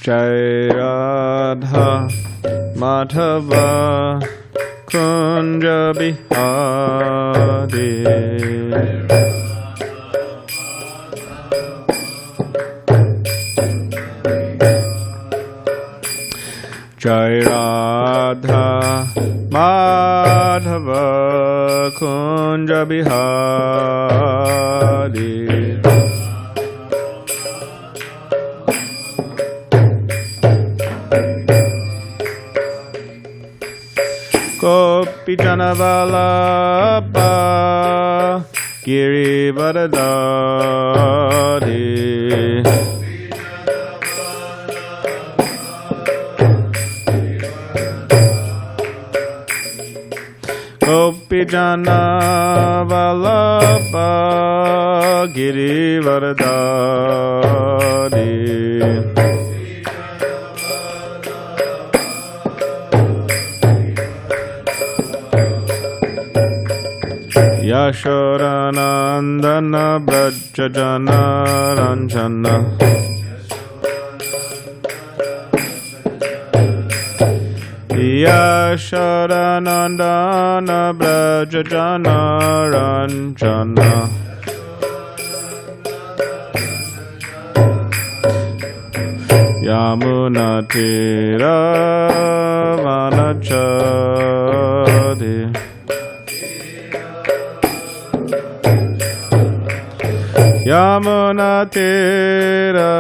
Jai Radha Madhava Kunja Bihari. Jai Radha Madhava Kunja Bihari. Gopi Janavalabha Girivardhari. Gopi Janavalabha Girivardhari. Yashodanandana Brajajana Ranjana. Yashodanandana Brajajana Ranjana. Yamuna Tira Vanachadi. Yamuna Tira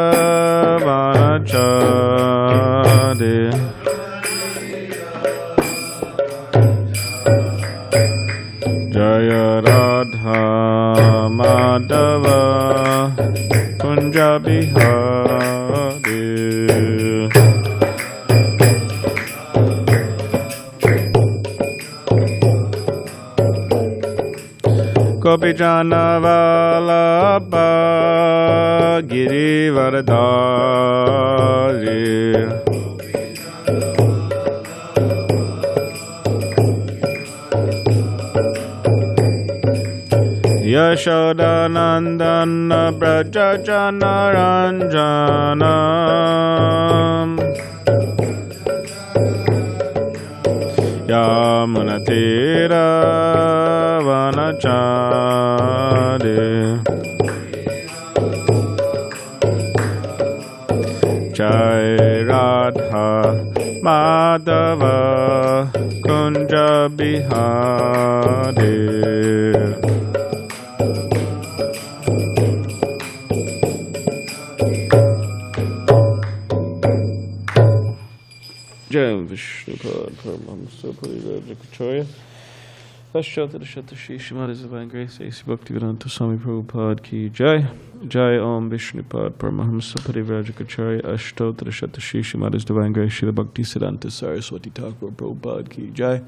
Vanachadi. Jaya Radha Madhava Kunja Bihari. Gopi Janavalabha Girivardhari. Yashodanandana Brajajana Ranjana. Yamuna Tira Vanachadi. Jai Radha Madhava Kunja Bihari. Jai Vishnupad Paramahamsa Parivrajakacarya. Ashota Shata Shri Srimad Divine Grace A.C. Bhaktivedanta Swami Prabhupada Ki Jai. Jai Om Vishnupad Paramahamsa Parivrajakacarya. Ashota Shata Shri Srimad Divine Grace Srila Bhakti Siddhanta Saraswati Thakur Prabhupada Ki Jai.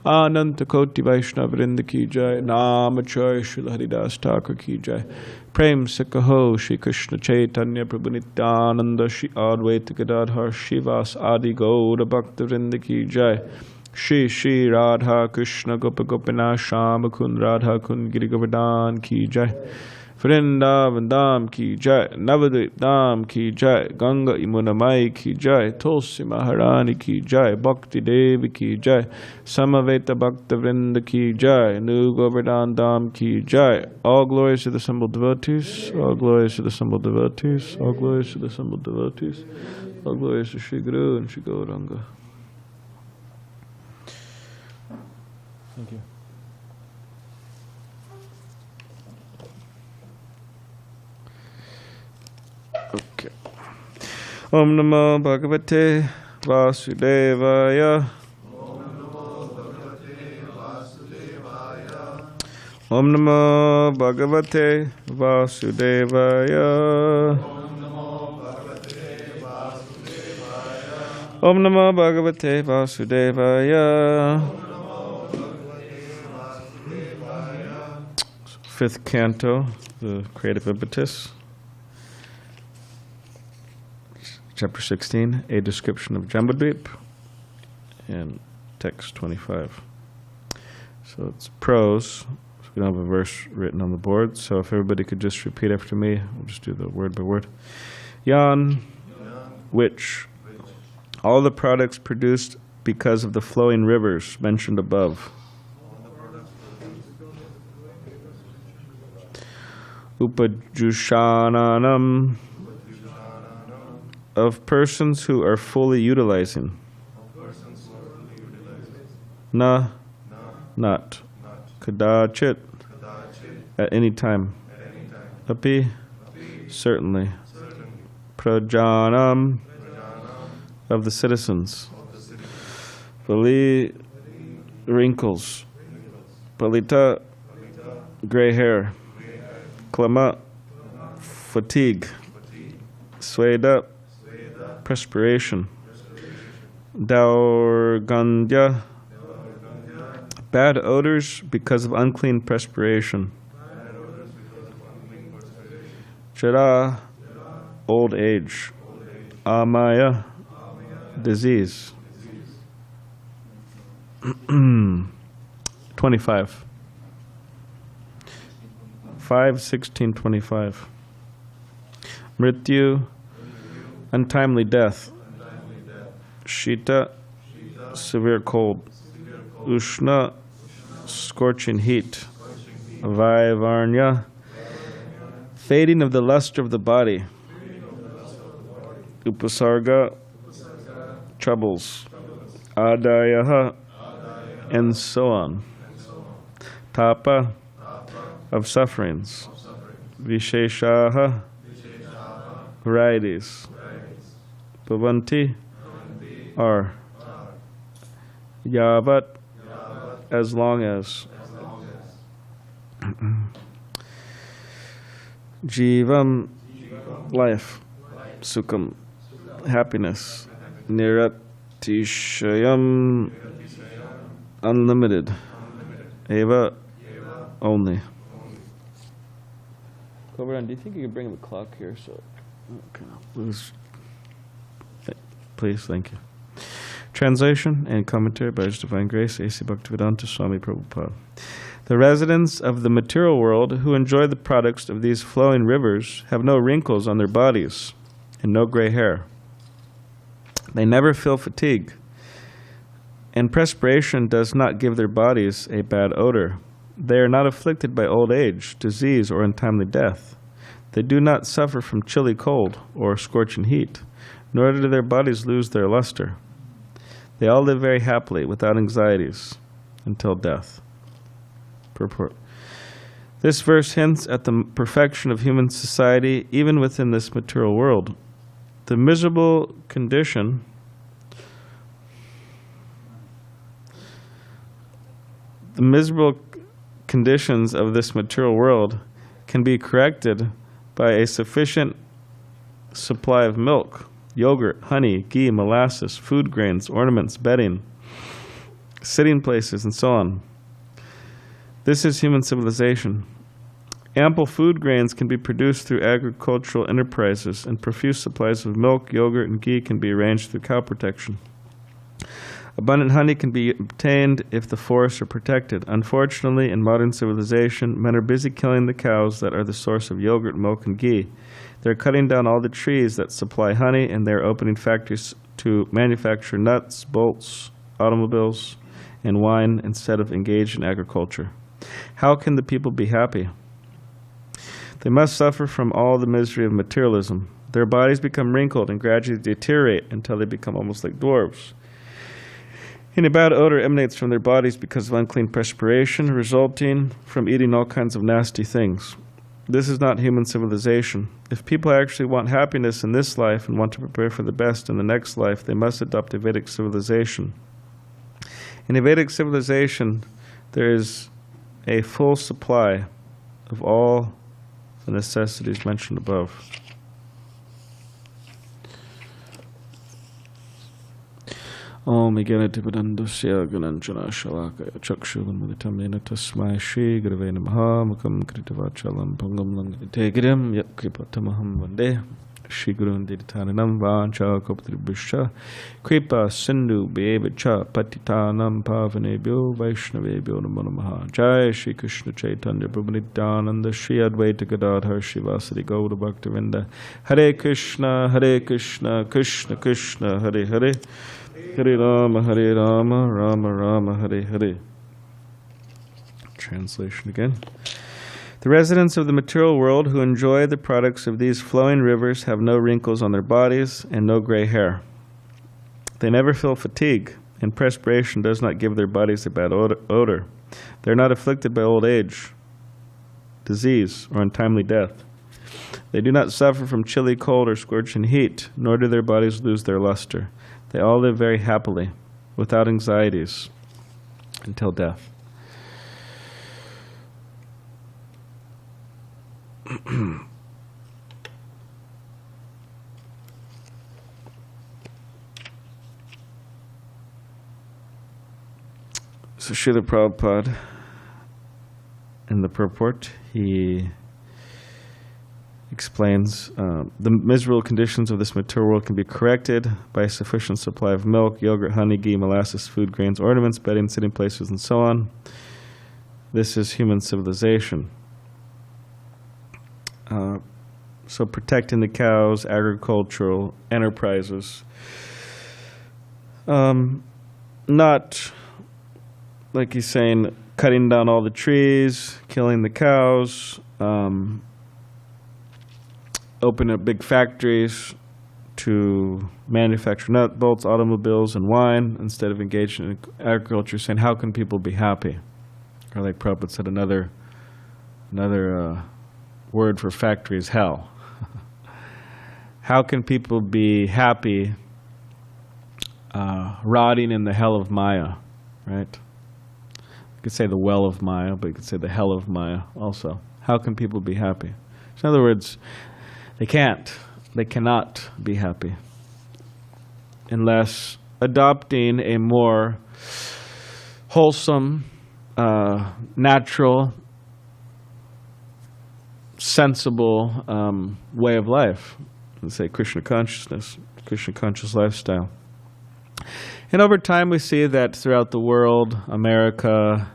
Ananta Koti Vaishnavrinda Ki Jai. Namacharya Srila Haridas Thakur Ki Jai. Prem Sikaho Shri Krishna Chaitanya Prabhu Nityananda Shri Advaita Gadadhar Shivas Adi Gaura Bhaktivinoda Ki Jai. Shri Shri Radha Krishna Gopa Gopina Shama Kun Radha Kun Giri Govardhan Ki Jai. Vrindavan Dham Ki Jai. Navadvip Dham Ki Jai. Ganga Yamuna Mai Ki Jai. Tulsi Maharani Ki Jai. Bhakti Devi Ki Jai. Samaveta Bhakta Vrinda Ki Jai. New Govardhan Dham Ki Jai. All glories to the assembled devotees. All glories to the assembled devotees. All glories to the assembled devotees. All glories to Shri Guru and Shri Gauranga. Thank you. Okay. Om Namo Bhagavate Vasudevaya. Om Namo Bhagavate Vasudevaya. Om Namo Bhagavate Vasudevaya. Om Namo Bhagavate Vasudevaya. Fifth canto, the creative impetus. Chapter 16, a description of Jambudvip, and text 25. So it's prose. So we don't have a verse written on the board. So if everybody could just repeat after me, we'll just do the word by word. Yan, which all the products produced because of the flowing rivers mentioned above. Upajushananam, of persons who are fully utilizing. Na, not. Kadachit, at any time. Api, certainly. Prajanam, of the citizens. Vali, wrinkles. Palita, gray hair. Klama, fatigue. Sweda, perspiration. Daurgandya, bad odors because of unclean perspiration. Chara, old age. Amaya, disease. 25. 5:16:25. Mrityu, untimely death. Shita, severe cold. Ushna, scorching heat. Vaivarnya, fading of the luster of the body. Upasarga, troubles. Adayaha, and so on. Tapa, of sufferings. Visheshaha, varieties. Bhavanti, are. Yavat, as long as. Jivam, life. Sukham, happiness. Niratishayam, unlimited. Eva, only. Clover, do you think you could bring him a clock here so lose? Please, thank you. Translation and commentary by His Divine Grace, A.C. Bhaktivedanta Swami Prabhupada. The residents of the material world who enjoy the products of these flowing rivers have no wrinkles on their bodies and no gray hair. They never feel fatigue, and perspiration does not give their bodies a bad odor. They are not afflicted by old age, disease, or untimely death. They do not suffer from chilly cold or scorching heat, nor do their bodies lose their luster. They all live very happily, without anxieties, until death. Purport. This verse hints at the perfection of human society, even within this material world. The miserable condition conditions of this material world can be corrected by a sufficient supply of milk, yogurt, honey, ghee, molasses, food grains, ornaments, bedding, sitting places, and so on. This is human civilization. Ample food grains can be produced through agricultural enterprises, and profuse supplies of milk, yogurt, and ghee can be arranged through cow protection. Abundant honey can be obtained if the forests are protected. Unfortunately, in modern civilization, men are busy killing the cows that are the source of yogurt, milk, and ghee. They're cutting down all the trees that supply honey, and they're opening factories to manufacture nuts, bolts, automobiles, and wine instead of engage in agriculture. How can the people be happy? They must suffer from all the misery of materialism. Their bodies become wrinkled and gradually deteriorate until they become almost like dwarves. And a bad odor emanates from their bodies because of unclean perspiration, resulting from eating all kinds of nasty things. This is not human civilization. If people actually want happiness in this life and want to prepare for the best in the next life, they must adopt a Vedic civilization. In a Vedic civilization, there is a full supply of all the necessities mentioned above. Om Iganatipadandusya Gananjana Shalakaya Chakshuvanmaditamena Tasmai Shri Gurave Namaha Mukam Kritavachalam Pangam Langategrim Yakripatamaham Vande Shri Gurun Ditananam Vancha Kopatribhusha Kripa Sindhu Bevacha Patitanam Pavanebhyo Vaishnavebhyo Namo Namaha. Jai Shri Krishna Chaitanya Prabhu Nityananda Shri Advaita Gadadhar Shivasadi Gaura Bhaktivinoda. Hare Krishna Krishna Krishna Hare Hare Hare Rama Rama Rama Hare Hare. Translation again. The residents of the material world who enjoy the products of these flowing rivers have no wrinkles on their bodies and no gray hair. They never feel fatigue, and perspiration does not give their bodies a bad odor. They are not afflicted by old age, disease, or untimely death. They do not suffer from chilly cold or scorching heat, nor do their bodies lose their luster. They all live very happily, without anxieties, until death. So Srila Prabhupada, in the purport, he explains the miserable conditions of this material world can be corrected by a sufficient supply of milk, yogurt, honey, ghee, molasses, food, grains, ornaments, bedding, sitting places, and so on. This is human civilization. So protecting the cows, agricultural enterprises, not, like he's saying, cutting down all the trees, killing the cows, opening up big factories to manufacture nut bolts, automobiles, and wine instead of engaging in agriculture, saying, how can people be happy? Or like Prabhupada said, another word for factory is hell. How can people be happy rotting in the hell of Maya, right? You could say the well of Maya, but you could say the hell of Maya also. How can people be happy? So in other words, they cannot be happy unless adopting a more wholesome, natural, sensible way of life. Let's say Krishna consciousness, Krishna conscious lifestyle. And over time we see that throughout the world, America,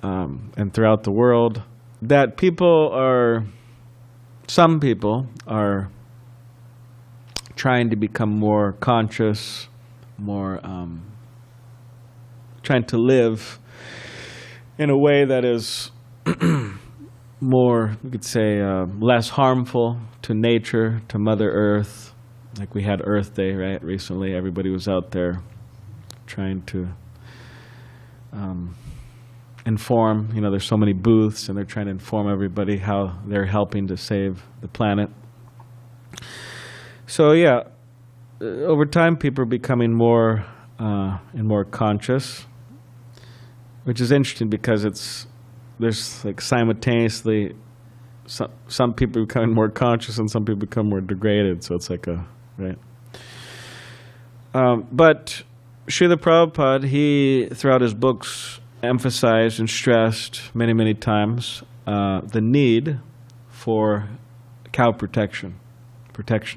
and throughout the world, that some people are trying to become more conscious, more trying to live in a way that is more, we could say, less harmful to nature, to Mother Earth. Like we had Earth Day, right? Recently, everybody was out there trying to inform. You know, there's so many booths, and they're trying to inform everybody how they're helping to save the planet. So yeah, over time, people are becoming more and more conscious, which is interesting because there's like simultaneously some people becoming more conscious and some people become more degraded. So it's like right. But Srila Prabhupada, he throughout his books emphasized and stressed many, many times the need for cow protection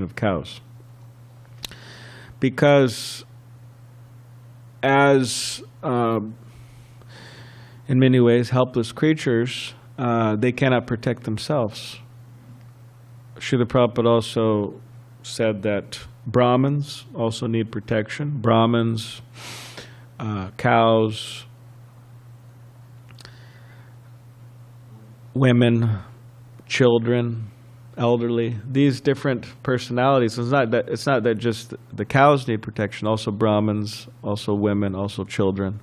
of cows, because as in many ways, helpless creatures, they cannot protect themselves. Srila Prabhupada also said that Brahmins also need protection. Brahmins, cows, women, children, elderly, these different personalities. It's not that just the cows need protection, also Brahmins, also women, also children.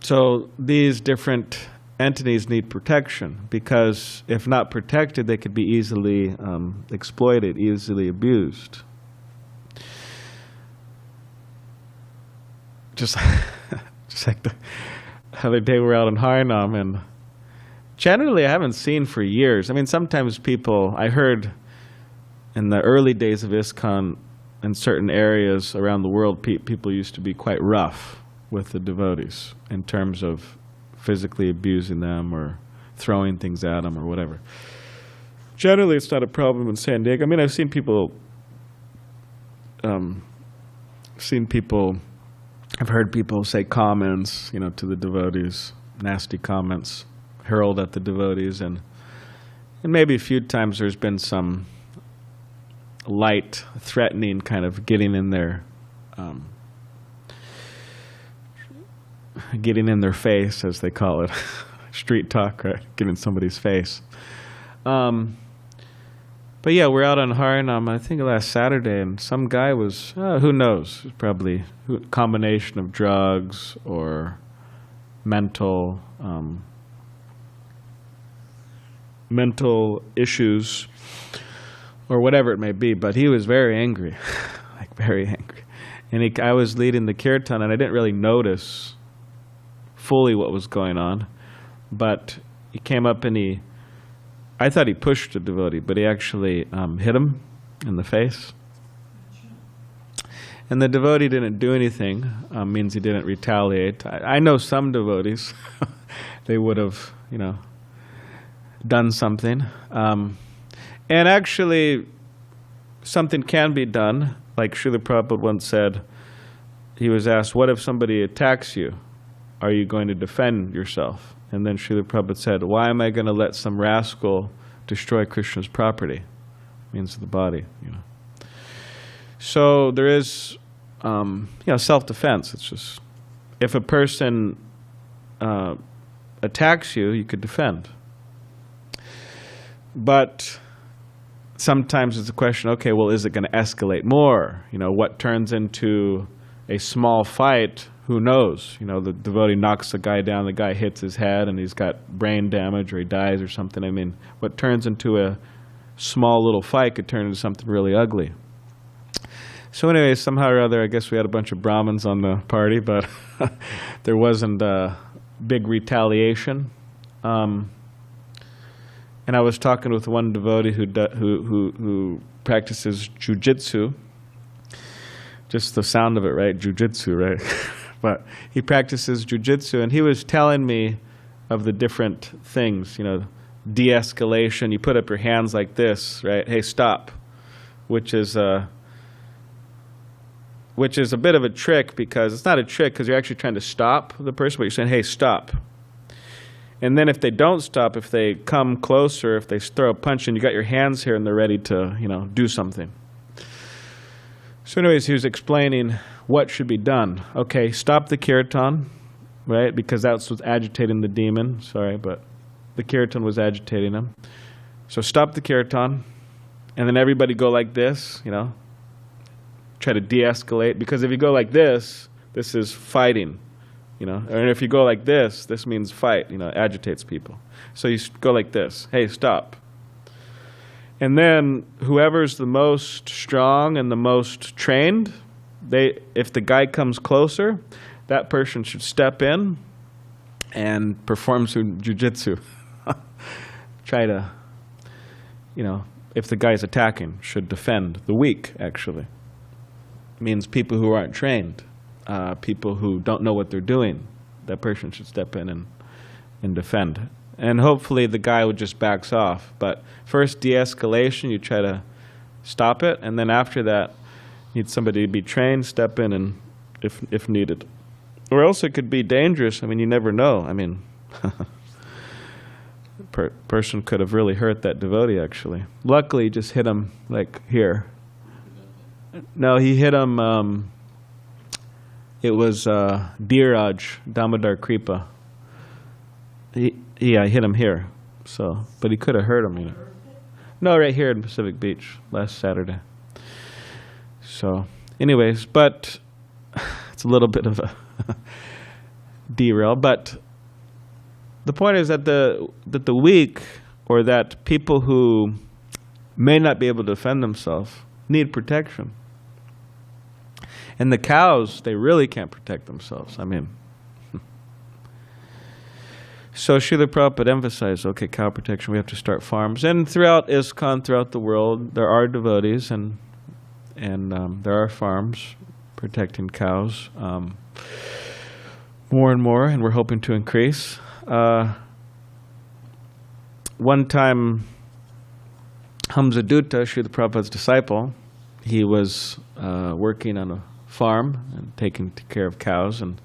So these different entities need protection, because if not protected, they could be easily exploited, easily abused. Just like the other day, we're out in Harinam, and generally I haven't seen for years. I mean, sometimes people, I heard in the early days of ISKCON, in certain areas around the world, people used to be quite rough with the devotees in terms of physically abusing them or throwing things at them or whatever. Generally, it's not a problem in San Diego. I mean, I've seen people, I've heard people say comments, to the devotees, nasty comments, hurled at the devotees, and maybe a few times there's been some light, threatening kind of getting in their face, as they call it, street talk, right? Get in somebody's face. But yeah, we're out on Harinam, I think last Saturday, and some guy was, who knows, probably a combination of drugs or mental issues or whatever it may be, but he was very angry, like very angry. And I was leading the kirtan, and I didn't really notice fully what was going on, but he came up and I thought he pushed the devotee, but he actually hit him in the face. And the devotee didn't do anything, means he didn't retaliate. I know some devotees, they would have, done something. And actually, something can be done. Like Srila Prabhupada once said, he was asked, what if somebody attacks you? Are you going to defend yourself? And then Srila Prabhupada said, why am I going to let some rascal destroy Krishna's property? Means the body, So there is, self-defense. It's just, if a person attacks you, you could defend. But sometimes it's a question, okay, well, is it going to escalate more? What turns into a small fight, who knows? The devotee knocks the guy down, the guy hits his head, and he's got brain damage, or he dies or something. I mean, what turns into a small little fight could turn into something really ugly. So anyway, somehow or other, I guess we had a bunch of Brahmins on the party, but there wasn't a big retaliation. And I was talking with one devotee who practices jujitsu. Just the sound of it, right? Jujitsu, right? But he practices jujitsu, and he was telling me of the different things, de-escalation. You put up your hands like this, right? Hey, stop, which is a bit of a trick, because it's not a trick because you're actually trying to stop the person, but you're saying, hey, stop. And then if they don't stop, if they come closer, if they throw a punch, and you got your hands here and they're ready to, do something. So anyways, he was explaining what should be done. Okay, stop the kirtan, right? Because that's what's agitating the demon. Sorry, but the kirtan was agitating him. So stop the kirtan, and then everybody go like this, try to de-escalate. Because if you go like this is fighting, And if you go like this means fight, agitates people. So you go like this. Hey, stop. And then whoever's the most strong and the most trained, if the guy comes closer, that person should step in and perform some jujitsu. Try to, if the guy's attacking, should defend the weak, actually. It means people who aren't trained, people who don't know what they're doing, that person should step in and defend. And hopefully the guy would just backs off. But first, de-escalation, you try to stop it, and then after that, you need somebody to be trained, step in, and if needed. Or else it could be dangerous. I mean, you never know. I mean, person could have really hurt that devotee, actually. Luckily, he just hit him, like, here. No, he hit him, it was Dheeraj, Damodar Kripa. I hit him here, but he could have hurt him, No, right here in Pacific Beach last Saturday. So, anyways, but it's a little bit of a derail. But the point is that the weak, or that people who may not be able to defend themselves, need protection. And the cows, they really can't protect themselves. I mean. So Srila Prabhupada emphasized, okay, cow protection, we have to start farms. And throughout ISKCON, throughout the world, there are devotees and there are farms protecting cows more and more, and we're hoping to increase. one time, Hamsadutta, Srila Prabhupada's disciple, he was working on a farm and taking care of cows and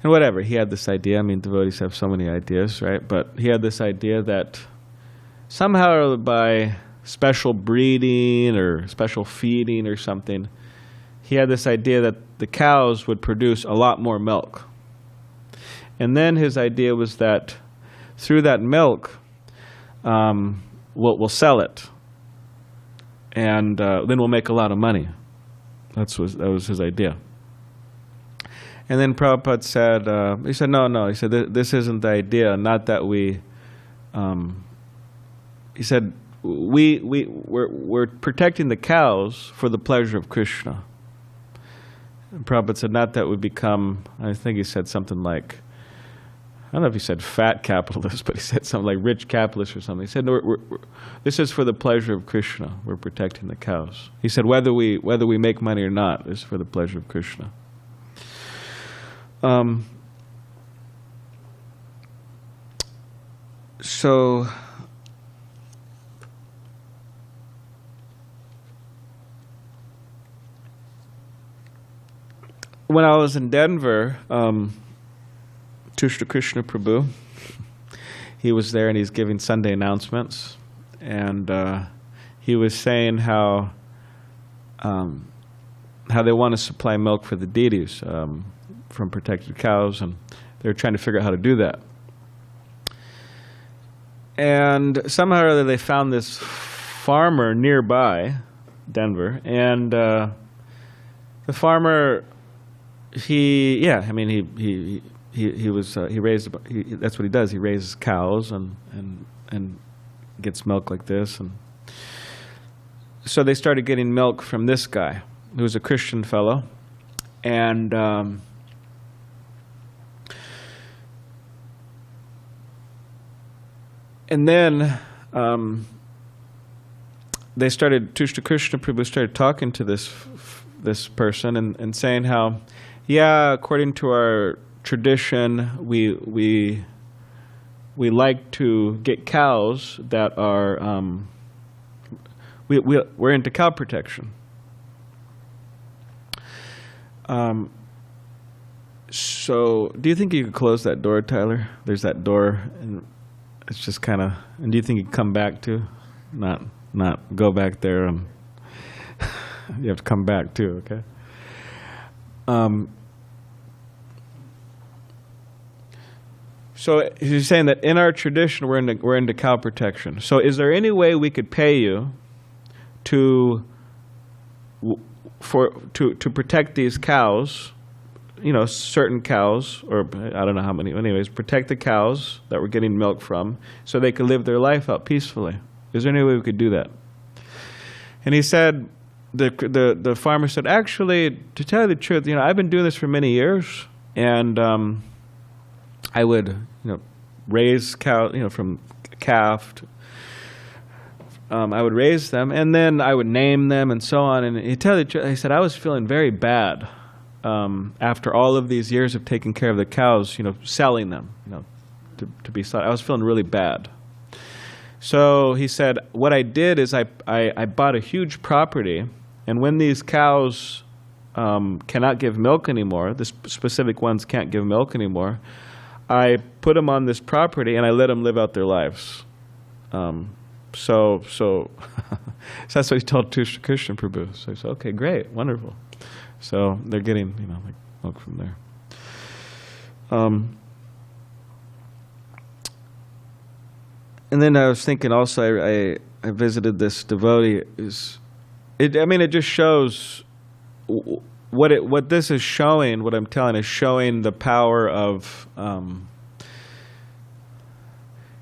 whatever. He had this idea. I mean, devotees have so many ideas, right? But he had this idea that somehow by special breeding or special feeding or something, he had this idea that the cows would produce a lot more milk. And then his idea was that through that milk, we'll sell it. And then we'll make a lot of money. That was his idea. And then Prabhupada said, no. He said, this isn't the idea. Not that we, he said, we're protecting the cows for the pleasure of Krishna. And Prabhupada said, not that we become, I think he said something like, I don't know if he said fat capitalists, but he said something like rich capitalists or something. He said, no, this is for the pleasure of Krishna. We're protecting the cows. He said, whether we make money or not, this is for the pleasure of Krishna. So when I was in Denver, Tushra Krishna Prabhu, he was there and he's giving Sunday announcements, and he was saying how they want to supply milk for the deities from protected cows, and they're trying to figure out how to do that. And somehow or other they found this farmer nearby Denver, and the farmer, he raised, that's what he does. He raises cows and gets milk like this. And so they started getting milk from this guy, who was a Christian fellow. And then Tushra Krishna Prabhu started talking to this person and saying how, yeah, according to our tradition, we like to get cows that are we're into cow protection. So, do you think you could close that door, Tyler? There's that door, and it's just kind of. And do you think you could come back too? Not go back there. You have to come back too. Okay. So he's saying that in our tradition we're into cow protection. So is there any way we could pay you to protect these cows, certain cows, or I don't know how many, anyways, protect the cows that we're getting milk from so they could live their life out peacefully? Is there any way we could do that? And he said, the farmer said, actually, to tell you the truth, I've been doing this for many years, and I would, raise cow, from calf. I would raise them, and then I would name them, and so on. And he said, I was feeling very bad after all of these years of taking care of the cows, selling them, to be sold. I was feeling really bad. So he said, what I did is I bought a huge property, and when these cows cannot give milk anymore, the specific ones can't give milk anymore, I put them on this property and I let them live out their lives. So that's what he told Tushra Krishna Prabhu. So he said, okay, great, wonderful. So they're getting, milk from there. And then I was thinking also, I visited this devotee. It just shows what this is showing. What I'm telling is showing the power of.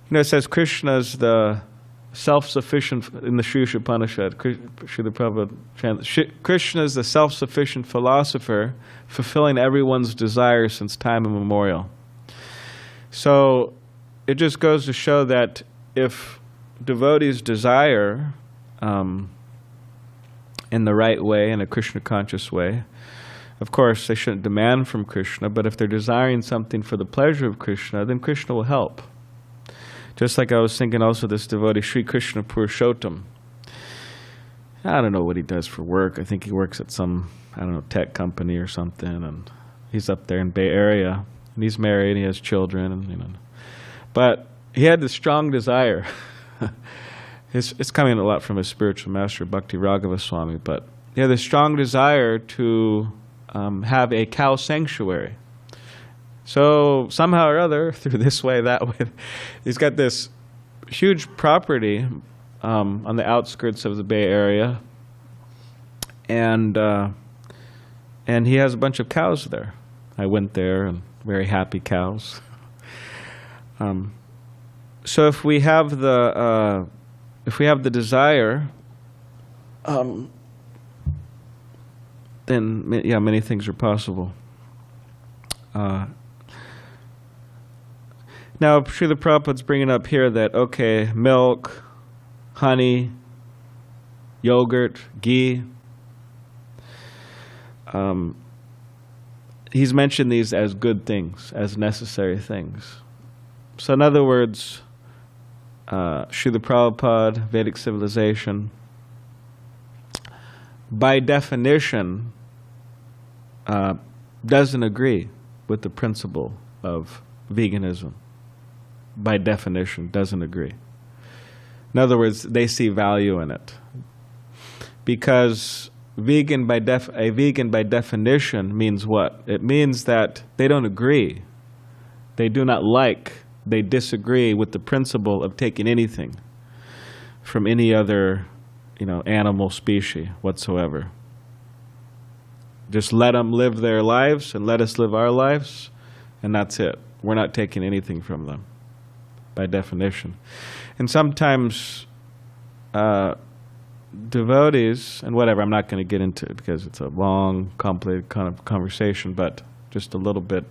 It says Krishna's the self-sufficient in the Sri Upanishad. Srila Prabhupada chants, Krishna is the self-sufficient philosopher, fulfilling everyone's desire since time immemorial. So it just goes to show that if devotees desire in the right way, in a Krishna-conscious way, of course they shouldn't demand from Krishna, but if they're desiring something for the pleasure of Krishna, then Krishna will help. Just like I was thinking also this devotee, Sri Krishna Purushottam. I don't know what he does for work. I think he works at some, I don't know, tech company or something, and he's up there in Bay Area, and he's married, and he has children, and But he had this strong desire. It's coming a lot from his spiritual master, Bhakti Raghava Swami, but he had this strong desire to have a cow sanctuary. So somehow or other, through this way, that way, he's got this huge property on the outskirts of the Bay Area, and he has a bunch of cows there. I went there, and very happy cows. So if we have the desire, then many things are possible. Now, Srila Prabhupada's bringing up here that, okay, milk, honey, yogurt, ghee, he's mentioned these as good things, as necessary things. So in other words, Srila Prabhupada, Vedic civilization, by definition, doesn't agree with the principle of veganism. By definition, doesn't agree. In other words, they see value in it. Because a vegan by definition means what? It means that they don't agree. They do not like, they disagree with the principle of taking anything from any other, animal species whatsoever. Just let them live their lives and let us live our lives, and that's it. We're not taking anything from them, by definition. And sometimes devotees, and whatever, I'm not going to get into it because it's a long, complicated kind of conversation, but just a little bit,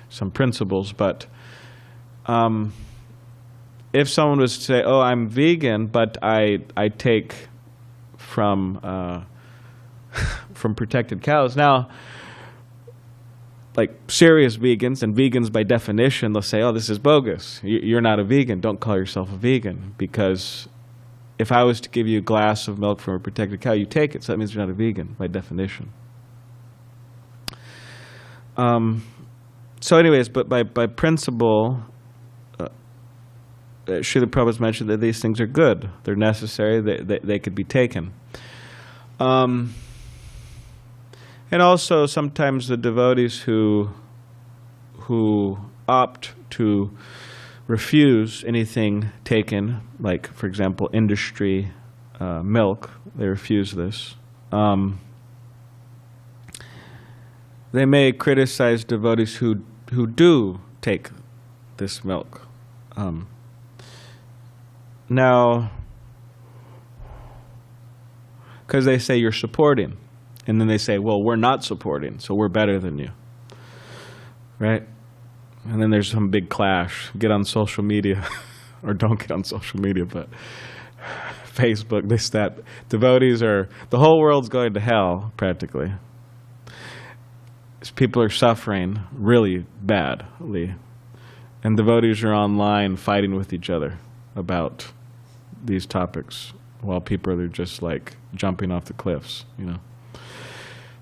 some principles. But if someone was to say, oh, I'm vegan, but I take from protected cows. Now, like serious vegans, and vegans by definition, they'll say, oh, this is bogus. You're not a vegan. Don't call yourself a vegan. Because if I was to give you a glass of milk from a protected cow, you take it. So that means you're not a vegan by definition. So anyways, but by principle, Srila Prabhupada's mentioned that these things are good. They're necessary. They could be taken. And also sometimes the devotees who opt to refuse anything taken, like for example industry milk, they refuse this. They may criticize devotees who do take this milk. Now, because they say you're supporting. And then they say, well, we're not supporting, so we're better than you. Right? And then there's some big clash. Get on social media, or don't get on social media, but Facebook, this, that. Devotees are, the whole world's going to hell, practically. People are suffering really badly. And devotees are online fighting with each other about these topics, while people are just like jumping off the cliffs,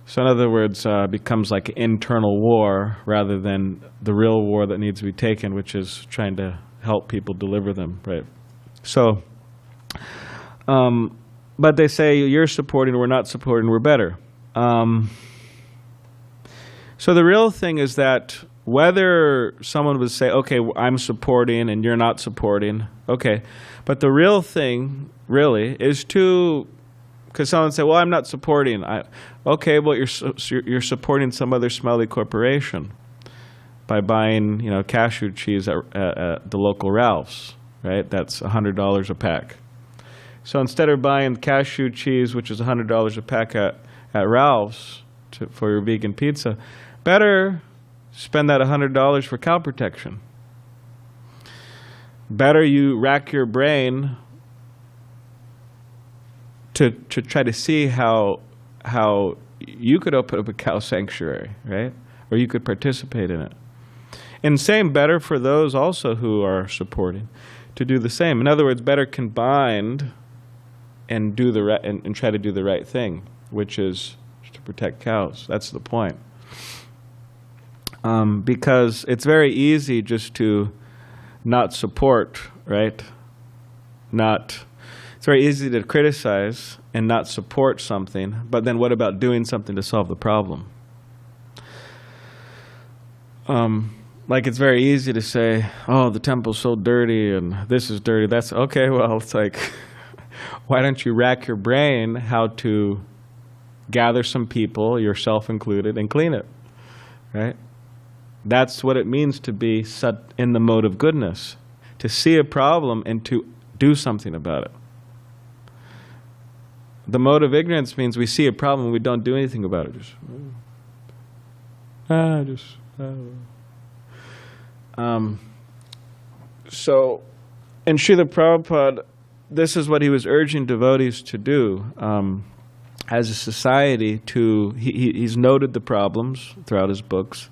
So in other words, becomes like an internal war rather than the real war that needs to be taken, which is trying to help people deliver them, right? So, but they say you're supporting, we're not supporting, we're better. So the real thing is that whether someone would say, okay, I'm supporting and you're not supporting, okay, but the real thing really is to, because someone say, well, I'm not supporting. Okay, well, you're supporting some other smelly corporation by buying, cashew cheese at the local Ralph's, right? That's $100 a pack. So instead of buying cashew cheese, which is $100 a pack at Ralph's for your vegan pizza, better spend that $100 for cow protection. Better you rack your brain to try to see how you could open up a cow sanctuary, right? Or you could participate in it. And same, better for those also who are supporting to do the same. In other words, better combined and do the and try to do the right thing, which is to protect cows. That's the point. Because it's very easy just to not support, right? It's very easy to criticize and not support something, but then what about doing something to solve the problem? Like it's very easy to say, oh, the temple's so dirty and this is dirty. That's okay. Well, it's like, why don't you rack your brain how to gather some people, yourself included, and clean it, right? That's what it means to be in the mode of goodness, to see a problem and to do something about it. The mode of ignorance means we see a problem and we don't do anything about it. So, in Srila Prabhupada, this is what he was urging devotees to do. As a society, he's noted the problems throughout his books,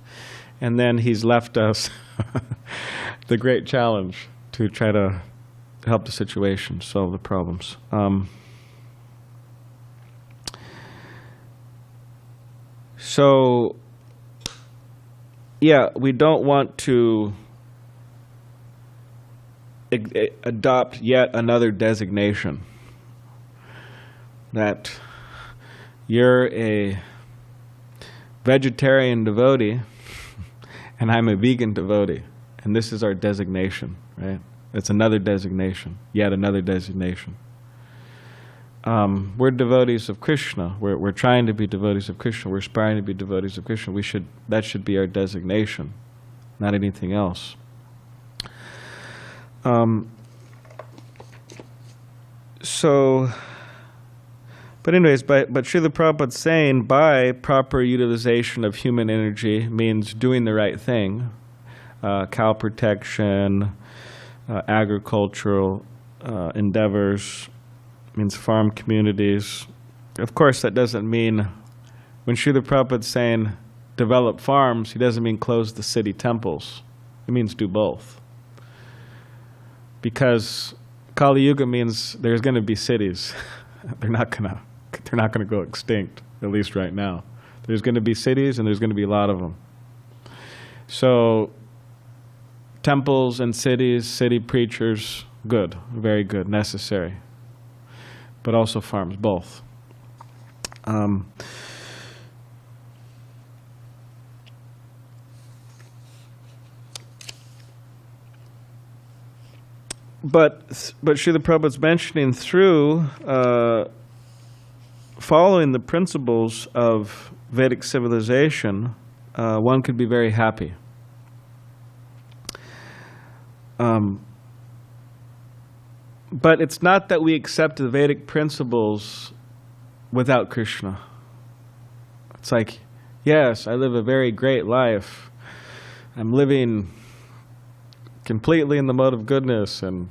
and then he's left us the great challenge to try to help the situation, solve the problems. So, yeah, we don't want to adopt yet another designation that you're a vegetarian devotee and I'm a vegan devotee, and this is our designation, right? It's another designation, yet another designation. We're devotees of Krishna. We're trying to be devotees of Krishna. We're aspiring to be devotees of Krishna. That should be our designation, not anything else. But anyways, but Srila Prabhupada's saying by proper utilization of human energy means doing the right thing, cow protection, agricultural endeavors, means farm communities. Of course, that doesn't mean, when Srila Prabhupada's saying develop farms, he doesn't mean close the city temples. It means do both. Because Kali Yuga means there's going to be cities. They're not going to go extinct, at least right now. There's going to be cities, and there's going to be a lot of them. So temples and cities, city preachers, good, very good, necessary. But also farms, both. But Srila Prabhupada's mentioning through following the principles of Vedic civilization, one could be very happy. But it's not that we accept the Vedic principles without Krishna. It's like, yes, I live a very great life. I'm living completely in the mode of goodness, and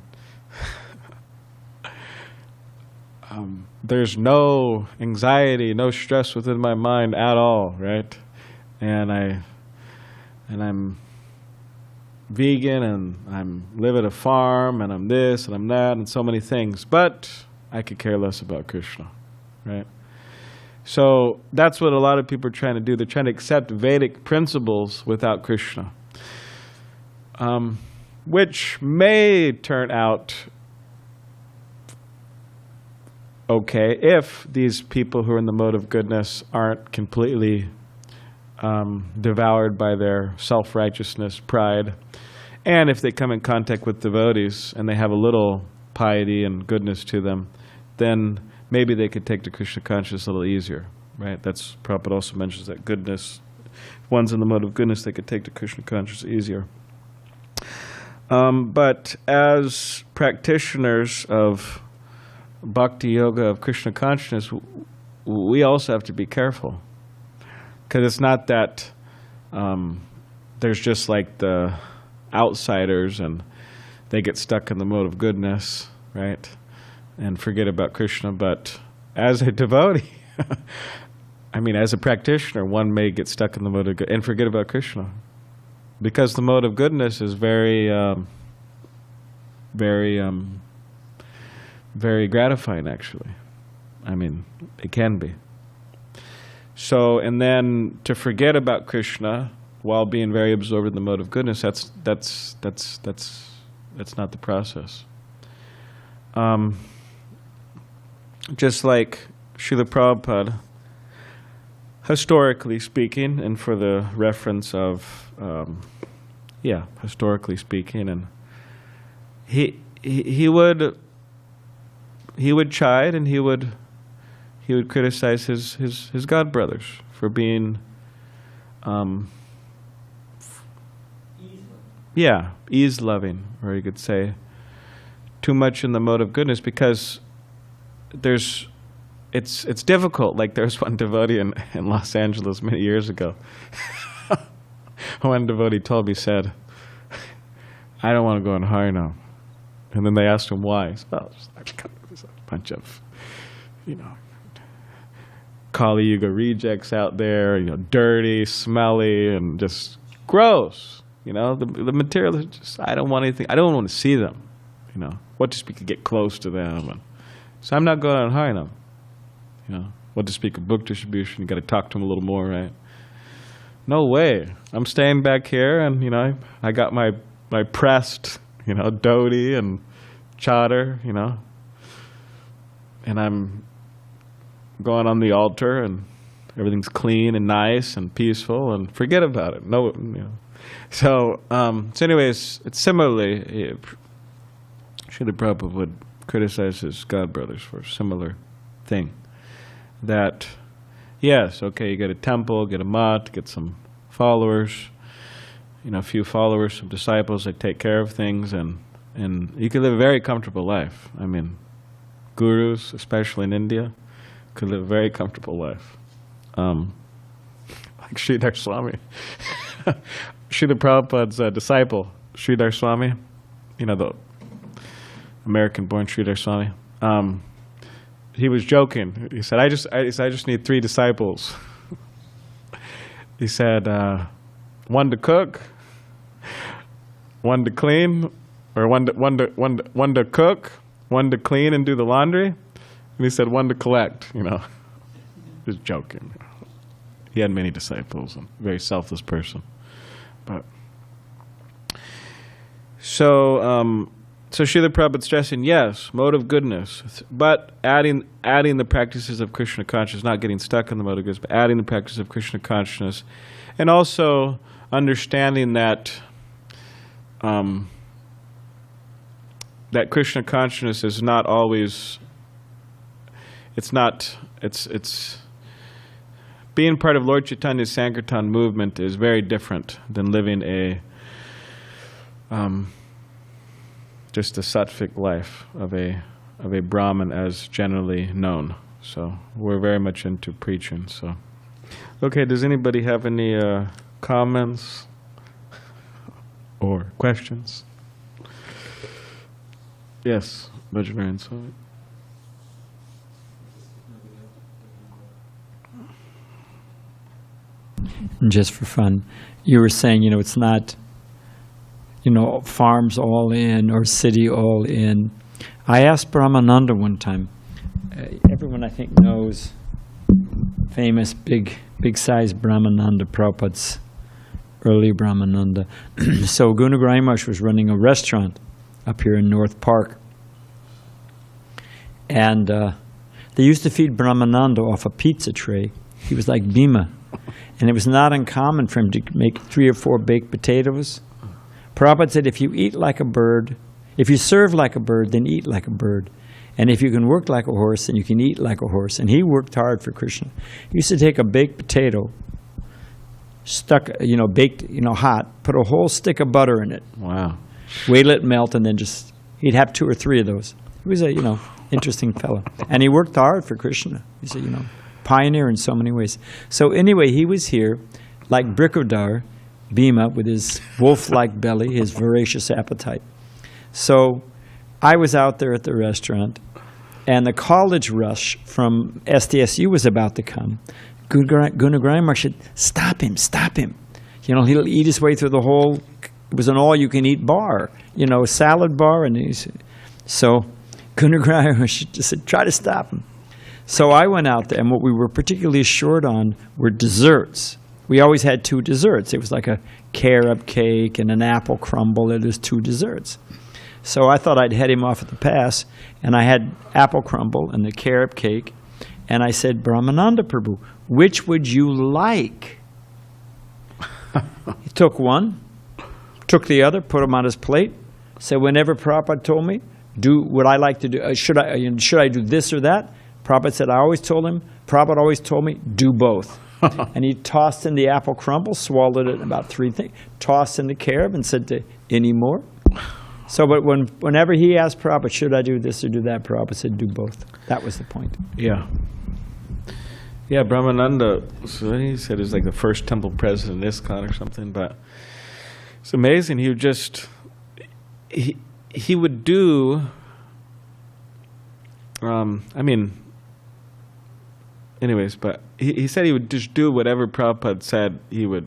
there's no anxiety, no stress within my mind at all, right? And I'm vegan, and I'm live at a farm, and I'm this, and I'm that, and so many things. But I could care less about Krishna, right? So that's what a lot of people are trying to do. They're trying to accept Vedic principles without Krishna, which may turn out okay if these people who are in the mode of goodness aren't completely devoured by their self-righteousness, pride, and if they come in contact with devotees and they have a little piety and goodness to them, then maybe they could take to Krishna consciousness a little easier, right? That's Prabhupada also mentions that goodness, if one's in the mode of goodness, they could take to Krishna consciousness easier. But as practitioners of Bhakti Yoga, of Krishna consciousness, we also have to be careful. Because it's not that there's just like the outsiders and they get stuck in the mode of goodness, right? And forget about Krishna. But as a devotee, I mean, as a practitioner, one may get stuck in the mode of good and forget about Krishna. because the mode of goodness is very, very, very gratifying, actually. I mean, it can be. So, and then to forget about Krishna while being very absorbed in the mode of goodness, that's not the process. Just like Srila Prabhupada, historically speaking, and for the reference of, historically speaking, and he would chide and he would criticize his god brothers for being, ease loving, or you could say too much in the mode of goodness, because it's difficult. Like there's one devotee in Los Angeles many years ago. One devotee told me, said, "I don't want to go in Harinam." And then they asked him why. He said, "Well, there's a bunch of, Kali Yuga rejects out there, dirty, smelly, and just gross. The material, I don't want anything. I don't want to see them. What to speak of get close to them. And so I'm not going on Harinam. What to speak of book distribution, you got to talk to them a little more, right? No way. I'm staying back here, and I got my pressed, dhoti and chadar, and I'm going on the altar, and everything's clean and nice and peaceful, and forget about it. No, So anyways, it's similarly, Srila Prabhupada would criticize his god brothers for a similar thing. That, yes, okay, you get a temple, get a mat, get some followers, a few followers, some disciples that take care of things, and you can live a very comfortable life. I mean, gurus, especially in India, could live a very comfortable life. Like Sridhar Swami. Srila Prabhupada's disciple, Sridhar Swami, the American-born Sridhar Swami. He was joking. He said, "I just need 3 disciples." He said, one to cook, one to clean, or one to cook, one to clean and do the laundry, and he said one to collect. Just joking. He had many disciples, and a very selfless person. But so Srila Prabhupada stressing, yes, mode of goodness, but adding the practices of Krishna consciousness, not getting stuck in the mode of goodness, but adding the practice of Krishna consciousness, and also understanding that that Krishna consciousness is not always. It's being part of Lord Chaitanya's Sankirtan movement is very different than living just a sattvic life of a Brahmin as generally known. So we're very much into preaching. So, okay, does anybody have any comments or questions? Yes, Vajranayan Swami. Just for fun, you were saying, it's not, farms all in or city all in. I asked Brahmananda one time. Everyone I think knows famous big size Brahmananda, Prabhupada's early Brahmananda. So Gunagraj Maharaj was running a restaurant up here in North Park, and they used to feed Brahmananda off a pizza tray. He was like Bhima. And it was not uncommon for him to make 3 or 4 baked potatoes. Prabhupada said, if you eat like a bird, if you serve like a bird, then eat like a bird. And if you can work like a horse, then you can eat like a horse. And he worked hard for Krishna. He used to take a baked potato, baked, hot, put a whole stick of butter in it. Wow. Wait till it melt, and then he'd have 2 or 3 of those. He was a, interesting fellow. And he worked hard for Krishna. He's a, pioneer in so many ways. So anyway, he was here, like Bricodar, Bhima, with his wolf-like belly, his voracious appetite. So I was out there at the restaurant, and the college rush from SDSU was about to come. Gunagraj Maharaj said, stop him. You know, he'll eat his way through the whole, it was an all-you-can-eat bar, you know, salad bar. And so Gunnagraya just said, try to stop him. So I went out there, and what we were particularly short on were desserts. We always had 2 desserts. It was like a carob cake and an apple crumble, and there's 2 desserts. So I thought I'd head him off at the pass, and I had apple crumble and the carob cake, and I said, Brahmananda Prabhu, which would you like? He took one, took the other, put them on his plate, said, whenever Prabhupada told me, do what I like to do, should I do this or that? Prabhupada said, Prabhupada always told me, do both. And he tossed in the apple crumble, swallowed it in about 3 things, tossed in the carob and said, any more? So, but whenever he asked Prabhupada, should I do this or do that, Prabhupada said, do both. That was the point. Yeah. Yeah, Brahmananda, so he said he's like the first temple president in ISKCON or something, but it's amazing. He would just, he would do, anyways, but he said he would just do whatever Prabhupada said he would.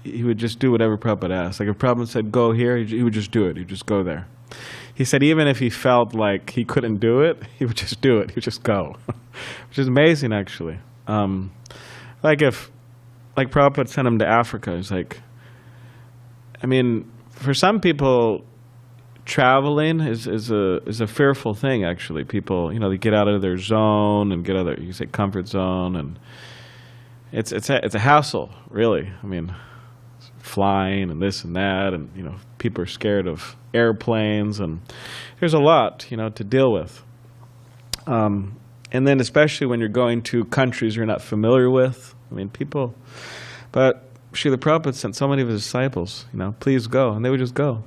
He would just do whatever Prabhupada asked. Like if Prabhupada said, go here, he would just do it. He'd just go there. He said even if he felt like he couldn't do it, he would just do it. He would just go, which is amazing, actually. Like Prabhupada sent him to Africa. It's like, I mean, for some people, traveling is a fearful thing, actually. People, you know, they get out of their zone and get out of their, you say, comfort zone, and it's a hassle, really. I mean, flying and this and that, and, you know, people are scared of airplanes, and there's a lot, you know, to deal with. And then especially when you're going to countries you're not familiar with. I mean, people, but Srila Prabhupada sent so many of his disciples, you know, please go, and they would just go.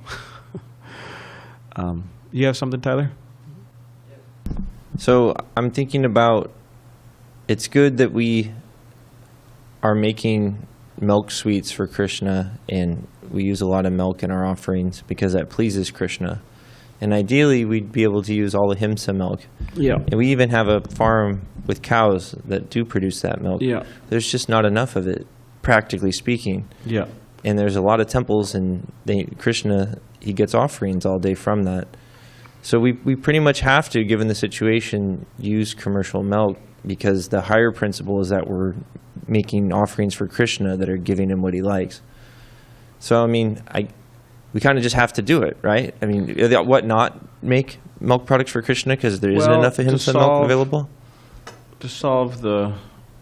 You have something, Tyler? So I'm thinking about, it's good that we are making milk sweets for Krishna, and we use a lot of milk in our offerings because that pleases Krishna. And ideally, we'd be able to use all the himsa milk. Yeah. And we even have a farm with cows that do produce that milk. Yeah. There's just not enough of it, practically speaking. Yeah. And there's a lot of temples, and Krishna, he gets offerings all day from that. So we pretty much have to, given the situation, use commercial milk, because the higher principle is that we're making offerings for Krishna that are giving him what he likes. So, I mean, we kind of just have to do it, right? I mean, what, not make milk products for Krishna because there isn't enough of himsa milk available? To solve the,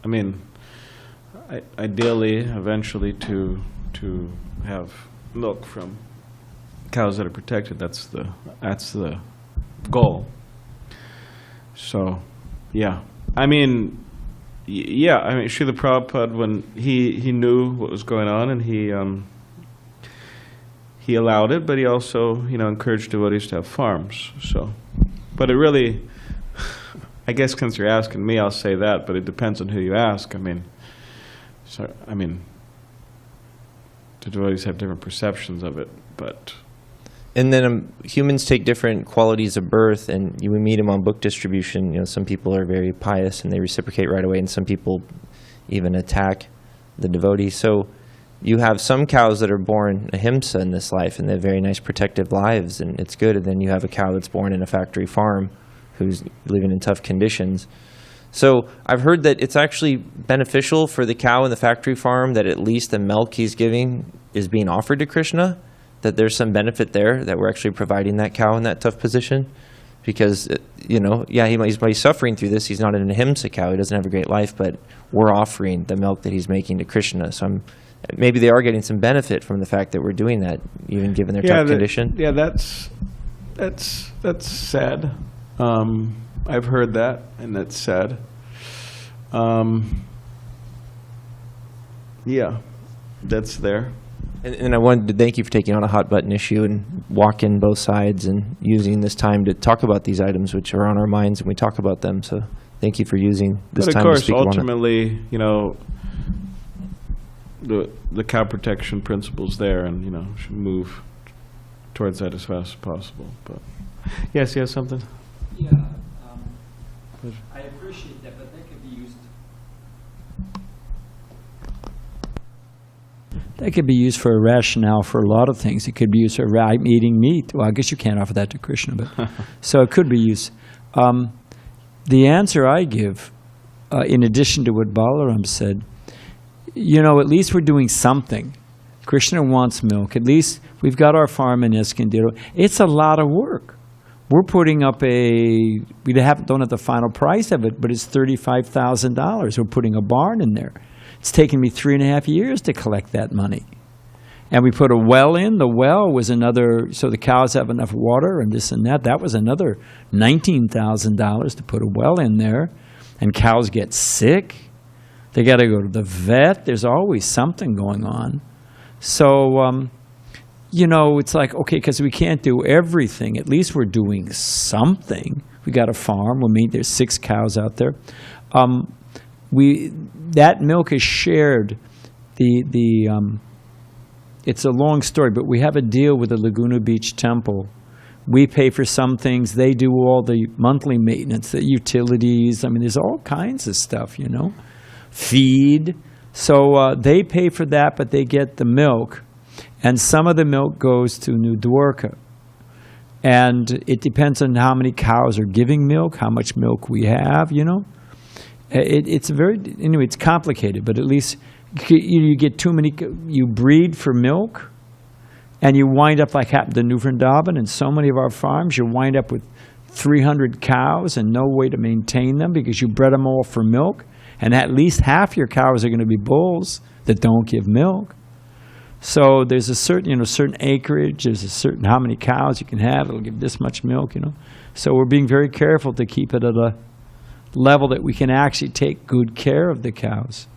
I mean, ideally, eventually to have milk from cows that are protected. That's the goal. So, yeah. I mean, yeah. I mean, Srila Prabhupada, when he knew what was going on, and he allowed it, but he also, you know, encouraged devotees to have farms. So, but it really, I guess, since you're asking me, I'll say that. But it depends on who you ask. I mean, the devotees have different perceptions of it, but. And then humans take different qualities of birth, and we meet them on book distribution. You know, some people are very pious and they reciprocate right away, and some people even attack the devotee. So you have some cows that are born ahimsa in this life, and they have very nice protective lives, and it's good. And then you have a cow that's born in a factory farm who's living in tough conditions. So I've heard that it's actually beneficial for the cow in the factory farm that at least the milk he's giving is being offered to Krishna, that there's some benefit there, that we're actually providing that cow in that tough position. Because, you know, yeah, he's suffering through this. He's not an ahimsa cow. He doesn't have a great life, but we're offering the milk that he's making to Krishna. So maybe they are getting some benefit from the fact that we're doing that, even given their tough condition. Yeah, that's sad. I've heard that, and that's sad. Yeah, that's there. And I wanted to thank you for taking on a hot button issue and walking both sides and using this time to talk about these items, which are on our minds, and we talk about them. So thank you for using this time to speak on it. But of course, ultimately, you know, the cow protection principle's there, and, you know, should move towards that as fast as possible. But yes, you have something? Yeah, I appreciate that, but that could be used. That could be used for a rationale for a lot of things. It could be used for I'm eating meat. Well, I guess you can't offer that to Krishna, but so it could be used. The answer I give, in addition to what Balaram said, at least we're doing something. Krishna wants milk. At least we've got our farm in Escondido. It's a lot of work. We're putting up we don't have the final price of it, but it's $35,000. We're putting a barn in there. It's taken me 3.5 years to collect that money. And we put a well in. The well was another, so the cows have enough water and this and that. That was another $19,000 to put a well in there. And cows get sick. They got to go to the vet. There's always something going on. So, it's like, okay, because we can't do everything. At least we're doing something. We got a farm. There's 6 cows out there. That milk is shared. It's a long story, but we have a deal with the Laguna Beach Temple. We pay for some things. They do all the monthly maintenance, the utilities. There's all kinds of stuff, Feed. So they pay for that, but they get the milk. And some of the milk goes to New Dwarka. And it depends on how many cows are giving milk, how much milk we have, It's complicated, but at least you get too many, you breed for milk, and you wind up like happened to New Vrindavan and so many of our farms, you wind up with 300 cows and no way to maintain them because you bred them all for milk, and at least half your cows are going to be bulls that don't give milk. So there's a certain acreage, there's a certain how many cows you can have, it'll give this much milk, So we're being very careful to keep it at a level that we can actually take good care of the cows.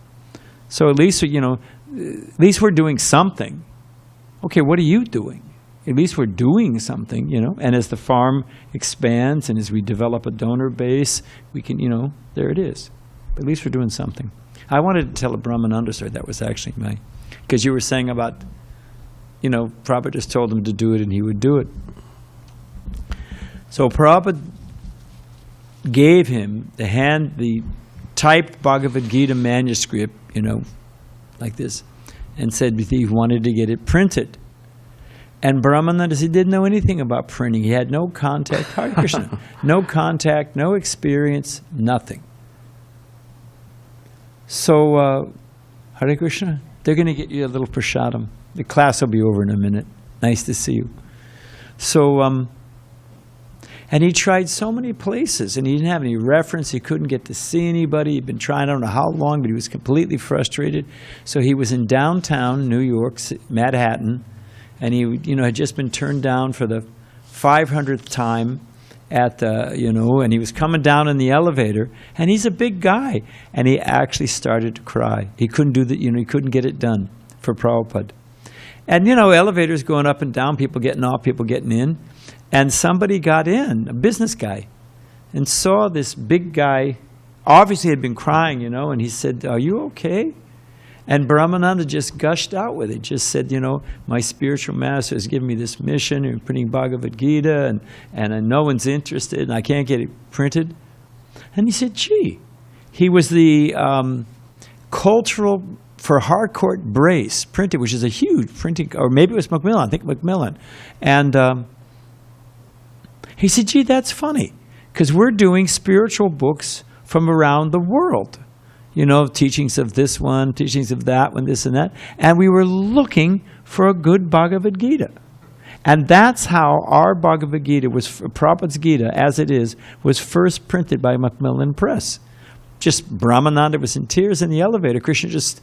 So at least we're doing something. Okay, what are you doing? At least we're doing something, And as the farm expands and as we develop a donor base, we can, there it is. But at least we're doing something. I wanted to tell a Brahmananda story. That was actually because you were saying about, Prabhupada just told him to do it and he would do it. So Prabhupada gave him the typed Bhagavad Gita manuscript, like this, and said he wanted to get it printed. And Brahmananda, he didn't know anything about printing. He had no contact, Hare Krishna, no contact, no experience, nothing. So, Hare Krishna, they're going to get you a little prasadam. The class will be over in a minute. Nice to see you. So, and he tried so many places, and he didn't have any reference. He couldn't get to see anybody. He'd been trying, I don't know how long, but he was completely frustrated. So he was in downtown New York, Manhattan, and he, had just been turned down for the 500th time at the, and he was coming down in the elevator, and he's a big guy, and he actually started to cry. He couldn't do he couldn't get it done for Prabhupada. And, elevators going up and down, people getting off, people getting in. And somebody got in, a business guy, and saw this big guy, obviously had been crying, and he said, "Are you okay?" And Brahmananda just gushed out with it, just said, my spiritual master has given me this mission in printing Bhagavad Gita, and no one's interested, and I can't get it printed. And he said, gee, he was the cultural for Harcourt Brace printed, which is a huge printing, or maybe it was Macmillan, I think Macmillan. And he said, gee, that's funny, because we're doing spiritual books from around the world. Teachings of this one, teachings of that one, this and that. And we were looking for a good Bhagavad Gita. And that's how our Bhagavad Gita, Prabhupada's Gita, as it is, was first printed by Macmillan Press. Just Brahmananda was in tears in the elevator. Krishna just,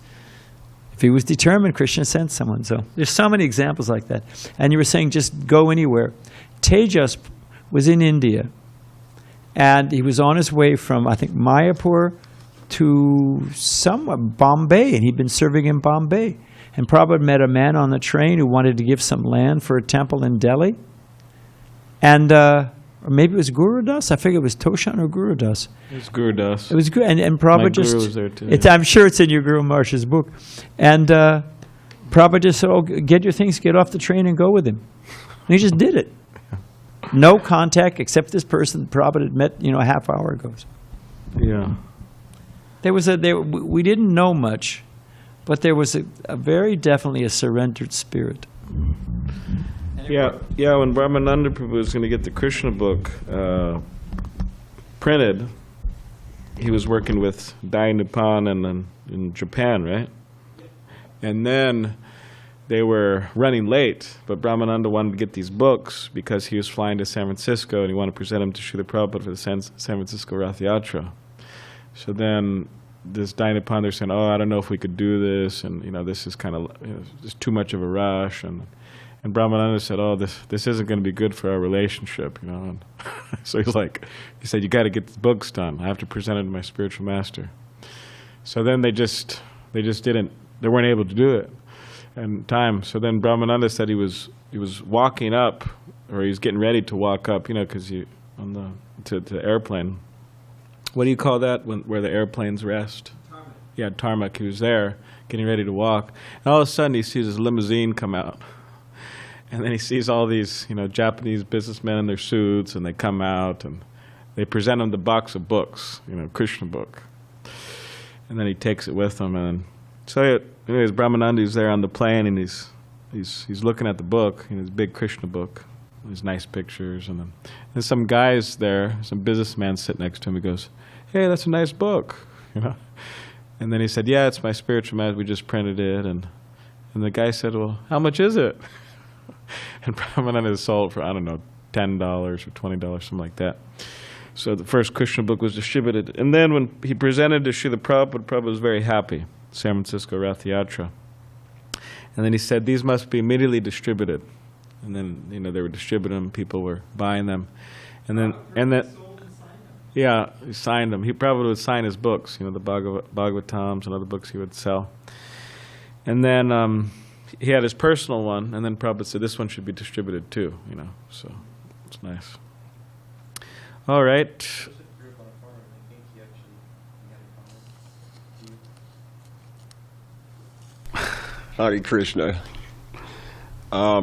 if he was determined, Krishna sent someone. So there's so many examples like that. And you were saying just go anywhere. Tejas was in India. And he was on his way from, I think, Mayapur to Bombay, and he'd been serving in Bombay. And Prabhupada met a man on the train who wanted to give some land for a temple in Delhi. And, or maybe it was Guru Das. I figure it was Toshan or Guru Das. It was Guru Das. It was good. And Prabhupada My just, guru was there too. I'm sure it's in your Guru Maharsh's book. And Prabhupada just said, get your things, get off the train and go with him. And he just did it. No contact except this person Prabhupada had met, a half hour ago. Yeah. We didn't know much, But there was a very definitely a surrendered spirit. Yeah, when Brahmananda Prabhu was going to get the Krishna book printed, he was working with Dai Nippon in Japan, right? And then they were running late, but Brahmananda wanted to get these books because he was flying to San Francisco and he wanted to present them to Srila Prabhupada for the San Francisco Rath Yatra. So then this Dai Nippon, they're saying, I don't know if we could do this, and this is kind of just too much of a rush. And Brahmananda said, this isn't going to be good for our relationship, And so he said, you got to get the books done. I have to present it to my spiritual master. So then they weren't able to do it in time. So then Brahmananda said he was walking up, or he was getting ready to walk up, because to the airplane. What do you call that where the airplanes rest? Tarmac. Yeah, tarmac. He was there getting ready to walk, and all of a sudden he sees his limousine come out. And then he sees all these, Japanese businessmen in their suits, and they come out and they present him the box of books, Krishna book. And then he takes it with him, and so anyways, Brahmananda's there on the plane, and he's looking at the book, his big Krishna book, his nice pictures, and then there's some guys there, some businessman sitting next to him. He goes, "Hey, that's a nice book," And then he said, "Yeah, it's my spiritual master. We just printed it." And the guy said, "Well, how much is it?" And Brahmananda sold for, I don't know, $10 or $20, something like that. So the first Krishna book was distributed. And then when he presented to Srila Prabhupada, Prabhupada was very happy, San Francisco Rath Yatra. And then he said, these must be immediately distributed. And then, they were distributing them, people were buying them. And then, yeah, he signed them. He probably would sign his books, the Bhagavatams and other books he would sell. And then he had his personal one, and then Prabhupada said, this one should be distributed too, so it's nice. All right. Hare Krishna. I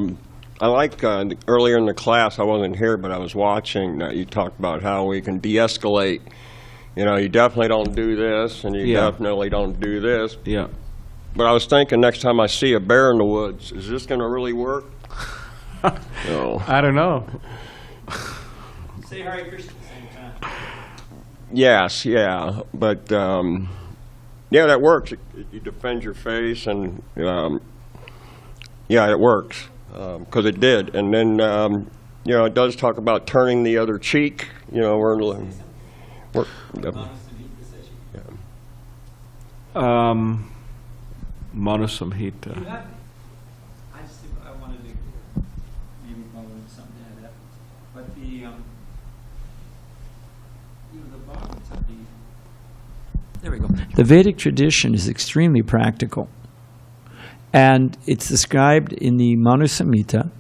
like earlier in the class, I wasn't here, but I was watching, you talked about how we can de-escalate. You definitely don't do this, and you definitely don't do this. Yeah. But I was thinking, next time I see a bear in the woods, is this going to really work? No. I don't know. Say Hare Krishna at the same time. Yes, yeah. But, that works. You defend your face, and, it works. Because it did. And then, it does talk about turning the other cheek. Monosamhita. I wanted to maybe follow something to that. But the Bhagavatam, there we go. The Vedic tradition is extremely practical. And it's described in the Manu Samhita,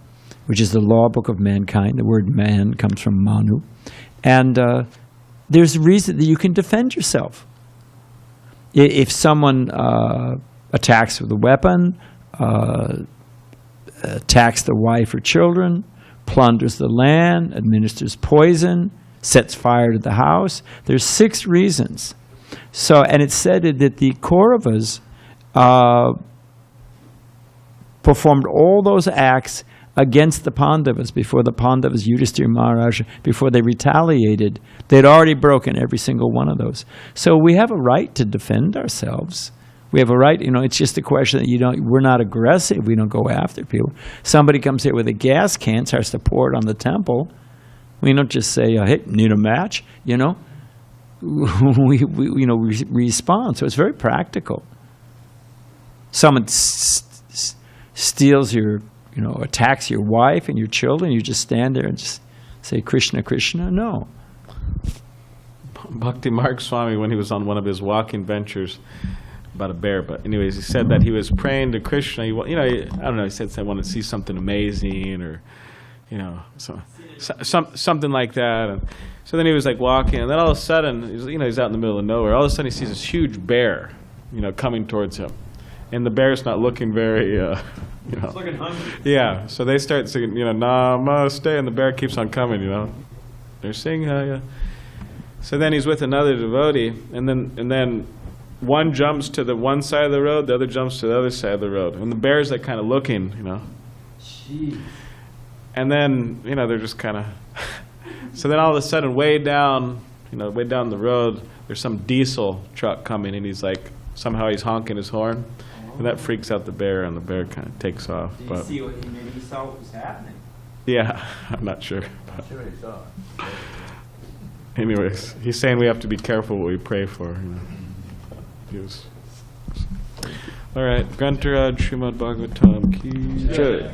which is the law book of mankind. The word man comes from Manu. And there's a reason that you can defend yourself. If someone attacks with a weapon, attacks the wife or children, plunders the land, administers poison, sets fire to the house, there's 6 reasons. So, and it's said that the Kauravas performed all those acts against the Pandavas before the Pandavas, Yudhishthira Maharaj, before they retaliated. They'd already broken every single one of those. So we have a right to defend ourselves. We have a right, it's just a question that we're not aggressive. We don't go after people. Somebody comes here with a gas can, starts to pour it on the temple. We don't just say, hey, need a match, we respond. So it's very practical. Someone steals your, attacks your wife and your children, you just stand there and just say, Krishna, Krishna? No. Bhakti Marg Swami, when he was on one of his walking ventures about a bear, but anyways, he said that he was praying to Krishna. I don't know, he said I want to see something amazing, or, something like that. And so then he was walking, and then all of a sudden, he's out in the middle of nowhere. All of a sudden he sees this huge bear, coming towards him. And the bear's not looking very, It's looking hungry. Yeah, so they start singing, Namaste, and the bear keeps on coming, They're singing, So then he's with another devotee, and then one jumps to the one side of the road, the other jumps to the other side of the road. And the bear's like kind of looking, Jeez. And then, they're just kind of... So then all of a sudden, way down the road, there's some diesel truck coming, and somehow he's honking his horn. And that freaks out the bear, and the bear kind of takes off. Did But he see maybe he saw what was happening? yeah, I'm not sure. I'm sure he saw it. Anyways, he's saying we have to be careful what we pray for. He was... All right, Grantaraj Srimad Bhagavatam ki jai.